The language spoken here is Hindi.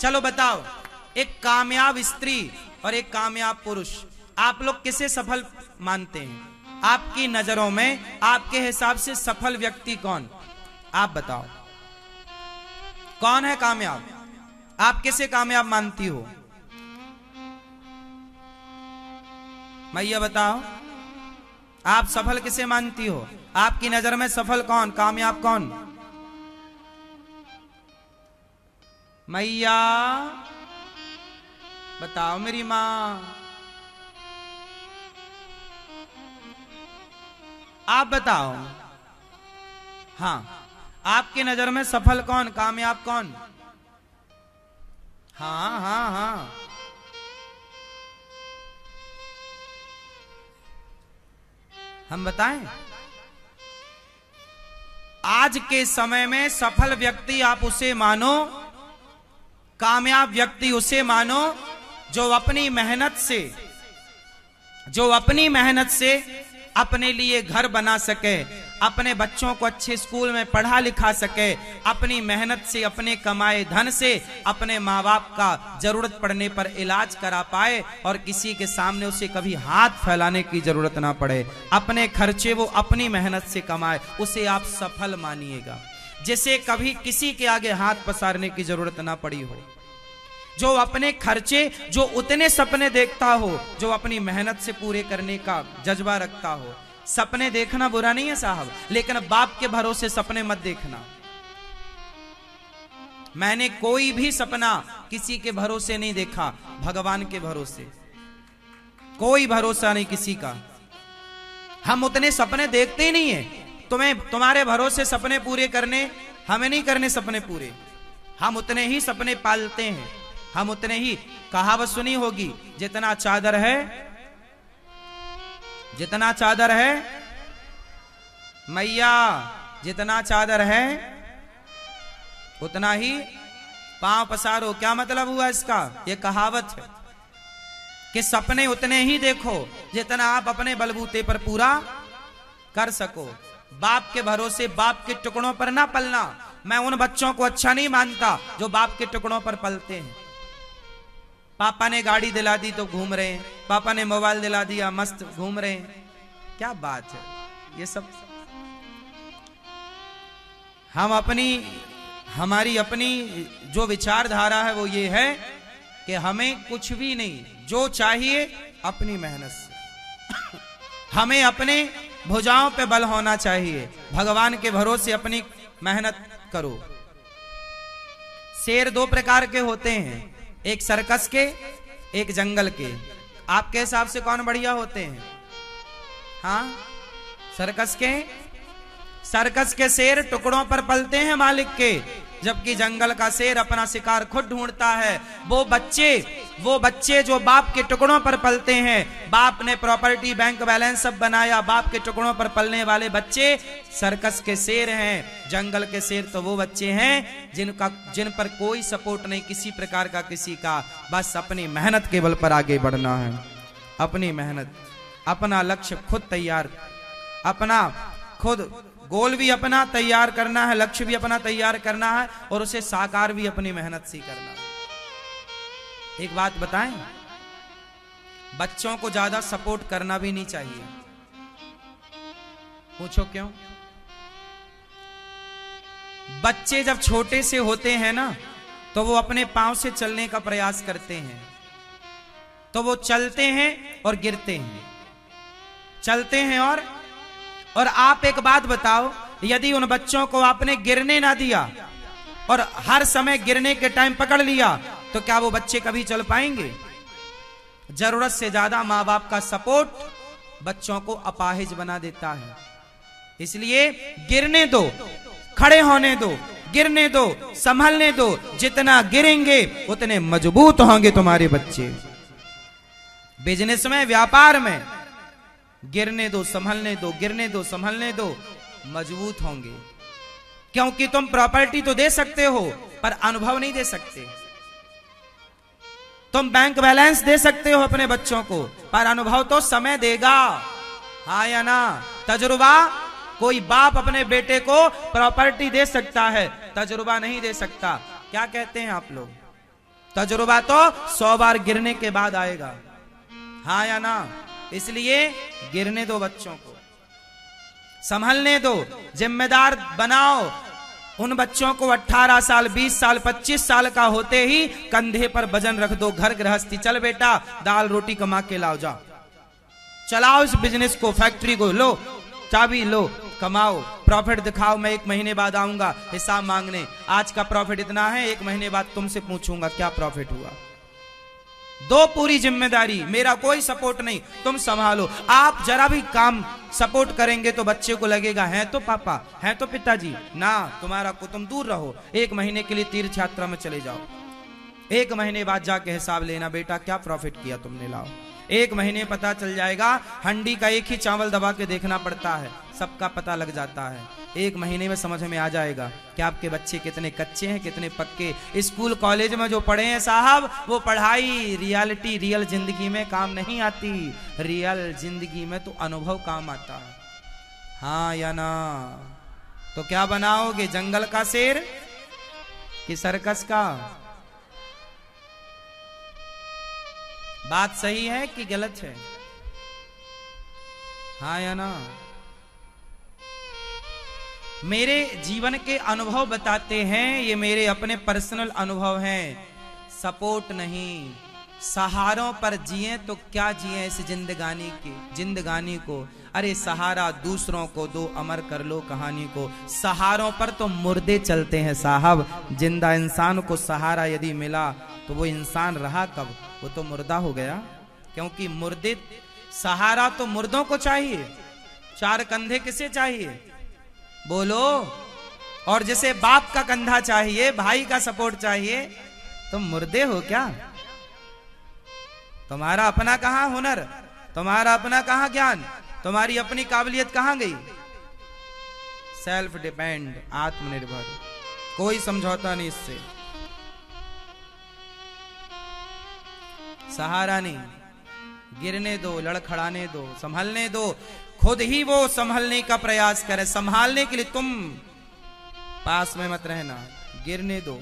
चलो बताओ, एक कामयाब स्त्री और एक कामयाब पुरुष, आप लोग किसे सफल मानते हैं? आपकी नजरों में, आपके हिसाब से सफल व्यक्ति कौन? आप बताओ, कौन है कामयाब? आप किसे कामयाब मानती हो? मैया बताओ, आप सफल किसे मानती हो? आपकी नजर में सफल कौन, कामयाब कौन? मैया बताओ मेरी मां, आप बताओ। हाँ, आपकी नजर में सफल कौन, कामयाब कौन? हाँ हाँ हाँ, हम बताएं। आज के समय में सफल व्यक्ति आप उसे मानो, कामयाब व्यक्ति उसे मानो जो अपनी मेहनत से अपने लिए घर बना सके, अपने बच्चों को अच्छे स्कूल में पढ़ा लिखा सके, अपनी मेहनत से, अपने कमाए धन से अपने माँ बाप का जरूरत पड़ने पर इलाज करा पाए और किसी के सामने उसे कभी हाथ फैलाने की जरूरत ना पड़े। अपने खर्चे वो अपनी मेहनत से कमाए, उसे आप सफल मानिएगा। जिसे कभी किसी के आगे हाथ पसारने की जरूरत ना पड़ी हो, जो अपने खर्चे, जो उतने सपने देखता हो जो अपनी मेहनत से पूरे करने का जज्बा रखता हो। सपने देखना बुरा नहीं है साहब, लेकिन बाप के भरोसे सपने मत देखना। मैंने कोई भी सपना किसी के भरोसे नहीं देखा, भगवान के भरोसे। कोई भरोसा नहीं किसी का। हम उतने सपने देखते ही नहीं है। तुम्हारे भरोसे सपने पूरे करने, हमें नहीं करने सपने पूरे। हम उतने ही सपने पालते हैं, हम उतने ही। कहावत सुनी होगी, जितना चादर है, जितना चादर है मैया, जितना चादर है उतना ही पांव पसारो। क्या मतलब हुआ इसका? यह कहावत है कि सपने उतने ही देखो जितना आप अपने बलबूते पर पूरा कर सको। बाप के भरोसे, बाप के टुकड़ों पर ना पलना। मैं उन बच्चों को अच्छा नहीं मानता जो बाप के टुकड़ों पर पलते हैं। पापा ने गाड़ी दिला दी तो घूम रहे हैं, पापा ने मोबाइल दिला दिया, मस्त घूम रहे हैं। क्या बात है ये सब? हमारी अपनी जो विचारधारा है वो ये है कि हमें कुछ भी नहीं, जो चाहिए अपनी मेहनत से। हमें अपने भुजाओं पे बल होना चाहिए, भगवान के भरोसे अपनी मेहनत करो। शेर दो प्रकार के होते हैं, एक सर्कस के, एक जंगल के। आपके हिसाब से कौन बढ़िया होते हैं? हाँ, सर्कस के शेर टुकड़ों पर पलते हैं मालिक के, जबकि जंगल का शेर अपना शिकार खुद ढूंढता है। वो बच्चे जो बाप के टुकड़ों पर पलते हैं, बाप ने प्रॉपर्टी, बैंक बैलेंस सब बनाया, बाप के टुकड़ों पर पलने वाले बच्चे सर्कस के शेर हैं। जंगल के शेर तो वो बच्चे हैं जिन पर कोई सपोर्ट नहीं किसी प्रकार का, किसी का। बस अपनी मेहनत के बल पर आगे बढ़ना है। अपनी मेहनत, अपना लक्ष्य खुद तैयार, अपना खुद गोल भी अपना तैयार करना है, लक्ष्य भी अपना तैयार करना है और उसे साकार भी अपनी मेहनत से करना है। एक बात बताएं, बच्चों को ज्यादा सपोर्ट करना भी नहीं चाहिए। पूछो क्यों? बच्चे जब छोटे से होते हैं ना, तो वो अपने पांव से चलने का प्रयास करते हैं, तो वो चलते हैं और गिरते हैं, चलते हैं। और आप एक बात बताओ, यदि उन बच्चों को आपने गिरने ना दिया और हर समय गिरने के टाइम पकड़ लिया, तो क्या वो बच्चे कभी चल पाएंगे? जरूरत से ज्यादा माँ बाप का सपोर्ट बच्चों को अपाहिज बना देता है। इसलिए गिरने दो, खड़े होने दो, गिरने दो, संभलने दो। जितना गिरेंगे उतने मजबूत होंगे तुम्हारे बच्चे। बिजनेस में, व्यापार में गिरने दो, संभलने दो, गिरने दो, संभलने दो, मजबूत होंगे। क्योंकि तुम प्रॉपर्टी तो दे सकते हो पर अनुभव नहीं दे सकते। तुम बैंक बैलेंस दे सकते हो अपने बच्चों को, पर अनुभव तो समय देगा। हाँ या ना? तजुर्बा, कोई बाप अपने बेटे को प्रॉपर्टी दे सकता है, तजुर्बा नहीं दे सकता। क्या कहते हैं आप लोग? तजुर्बा तो 100 बार गिरने के बाद आएगा, हाँ या ना। इसलिए गिरने दो, बच्चों को संभलने दो, जिम्मेदार बनाओ उन बच्चों को। 18 साल 20 साल 25 साल का होते ही कंधे पर वजन रख दो, घर गृहस्थी, चल बेटा दाल रोटी कमा के लाओ, जाओ चलाओ इस बिजनेस को, फैक्ट्री को, लो चाबी लो, कमाओ, प्रॉफिट दिखाओ, मैं 1 महीने बाद आऊंगा हिसाब मांगने, आज का प्रॉफिट इतना है, 1 महीने बाद तुमसे पूछूंगा क्या प्रॉफिट हुआ। दो पूरी जिम्मेदारी, मेरा कोई सपोर्ट नहीं, तुम संभालो। आप जरा भी काम सपोर्ट करेंगे तो बच्चे को लगेगा है तो पापा, है तो पिताजी ना, तुम्हारा को तुम दूर रहो। 1 महीने के लिए तीर्थ यात्रा में चले जाओ, 1 महीने बाद जाके हिसाब लेना, बेटा क्या प्रॉफिट किया तुमने, लाओ। 1 महीने पता चल जाएगा। हंडी का एक ही चावल दबा के देखना पड़ता है, सबका पता लग जाता है। 1 महीने में समझ में आ जाएगा कि आपके बच्चे कितने कच्चे हैं, कितने पक्के। स्कूल कॉलेज में जो पढ़े हैं साहब, वो पढ़ाई रियलिटी, रियल जिंदगी में काम नहीं आती। रियल जिंदगी में तो अनुभव काम आता है, हाँ या ना। तो क्या बनाओगे, जंगल का शेर कि सर्कस का? बात सही है कि गलत है, हाँ या ना। मेरे जीवन के अनुभव बताते हैं, ये मेरे अपने पर्सनल अनुभव हैं, सपोर्ट नहीं। सहारों पर जिए तो क्या जिए इस जिंदगानी को। अरे सहारा दूसरों को दो, अमर कर लो कहानी को। सहारों पर तो मुर्दे चलते हैं साहब, जिंदा इंसान को सहारा यदि मिला तो वो इंसान रहा कब, वो तो मुर्दा हो गया। क्योंकि मुर्दे, सहारा तो मुर्दों को चाहिए, 4 कंधे किसे चाहिए बोलो। और जैसे बाप का कंधा चाहिए, भाई का सपोर्ट चाहिए, तुम मुर्दे हो क्या? तुम्हारा अपना कहां हुनर, तुम्हारा अपना कहां ज्ञान, तुम्हारी अपनी काबिलियत कहां गई? सेल्फ डिपेंड, आत्मनिर्भर, कोई समझौता नहीं इससे। सहारा नहीं, गिरने दो, लड़खड़ाने दो, संभलने दो। खुद ही वो संभलने का प्रयास करे, संभालने के लिए तुम पास में मत रहना, गिरने दो।